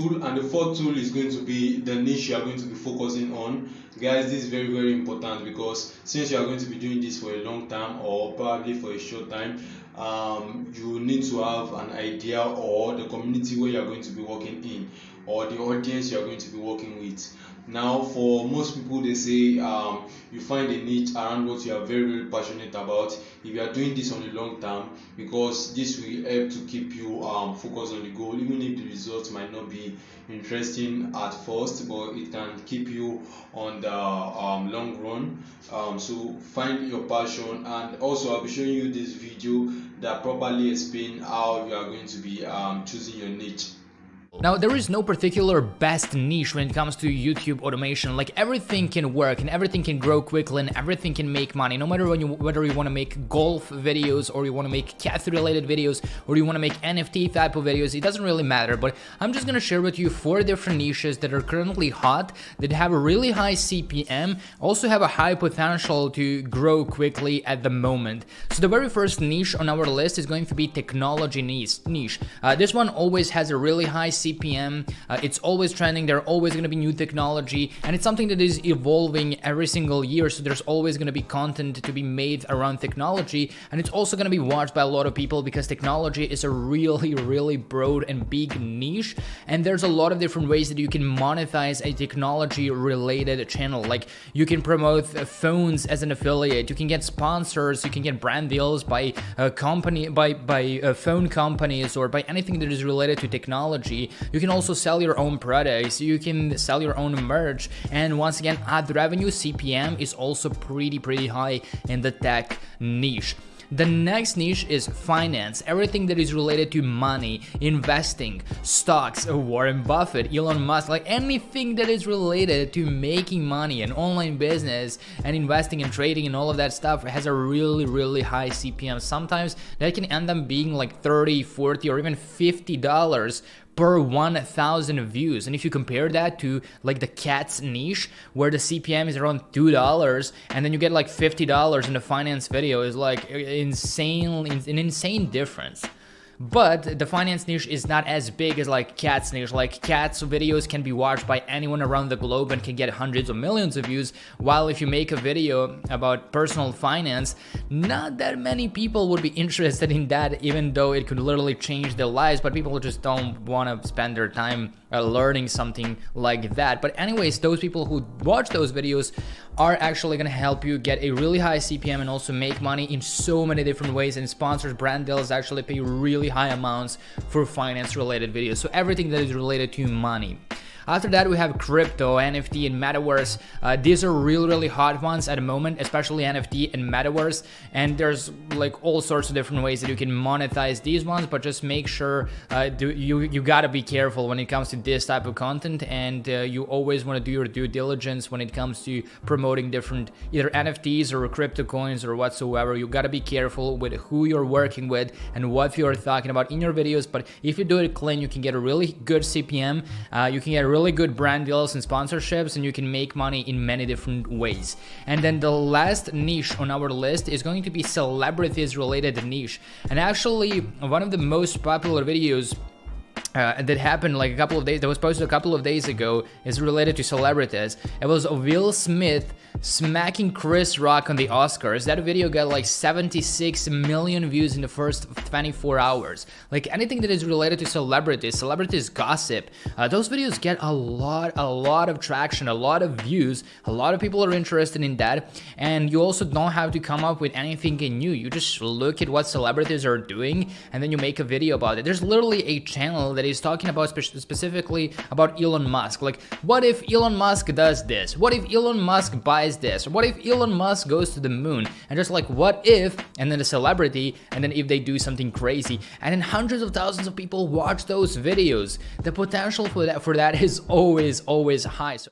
tool, and the fourth tool is going to be the niche you are going to be focusing on. Guys, this is very very important, because since you are going to be doing this for a long time or probably for a short time, you need to have an idea or the community where you are going to be working in, or the audience you are going to be working with. Now, for most people, they say you find a niche around what you are very very passionate about if you are doing this on the long term, because this will help to keep you focused on the goal, even if the results might not be interesting at first, but it can keep you on the long run. So find your passion, and also I'll be showing you this video that properly explain how you are going to be choosing your niche. Now, there is no particular best niche when it comes to YouTube automation. Like, everything can work and everything can grow quickly and everything can make money, no matter whether you want to make golf videos or you want to make cat related videos or you want to make NFT type of videos. It doesn't really matter, but I'm just gonna share with you 4 different niches that are currently hot, that have a really high CPM, also have a high potential to grow quickly at the moment. So the very first niche on our list is going to be technology niche. This one always has a really high CPM, it's always trending, there are always going to be new technology, and it's something that is evolving every single year, so there's always going to be content to be made around technology, and it's also going to be watched by a lot of people because technology is a really broad and big niche, and there's a lot of different ways that you can monetize a technology related channel. Like, you can promote phones as an affiliate, you can get sponsors, you can get brand deals by phone companies or by anything that is related to technology. You can also sell your own products, you can sell your own merch, and once again, ad revenue CPM is also pretty high in the tech niche. The next niche is finance, everything that is related to money, investing, stocks, Warren Buffett, Elon Musk, like anything that is related to making money and online business and investing and trading and all of that stuff has a really high CPM. Sometimes that can end up being like $30, $40, or even $50 per 1,000 views. And if you compare that to like the cats niche, where the CPM is around $2 and then you get like $50 in the finance video, is like an insane difference. But the finance niche is not as big as like cats niche. Like, cats videos can be watched by anyone around the globe and can get hundreds of millions of views, while if you make a video about personal finance, not that many people would be interested in that, even though it could literally change their lives, but people just don't want to spend their time learning something like that. But anyways, those people who watch those videos are actually going to help you get a really high CPM and also make money in so many different ways, and sponsors, brand deals actually pay really high amounts for finance related videos. So everything that is related to money. After that, we have crypto, NFT, and metaverse. These are really hot ones at the moment, especially NFT and metaverse. And there's like all sorts of different ways that you can monetize these ones, but just make sure you gotta be careful when it comes to this type of content, and you always want to do your due diligence when it comes to promoting different either NFTs or crypto coins or whatsoever. You gotta be careful with who you're working with and what you're talking about in your videos. But if you do it clean, you can get a really good CPM, you can get really good brand deals and sponsorships, and you can make money in many different ways. And then the last niche on our list is going to be celebrities related niche. And actually, one of the most popular videos that happened like that was posted a couple of days ago is related to celebrities. It was Will Smith smacking Chris Rock on the Oscars. That video got like 76 million views in the first 24 hours. Like, anything that is related to celebrities gossip, those videos get a lot of traction, a lot of views, a lot of people are interested in that. And you also don't have to come up with anything new. You just look at what celebrities are doing and then you make a video about it. There's literally a channel that is talking about specifically about Elon Musk. Like, what if Elon Musk does this? What if Elon Musk buys this? What if Elon Musk goes to the moon? And just like, what if, and then a celebrity, and then if they do something crazy, and then hundreds of thousands of people watch those videos. The potential for that is always high. So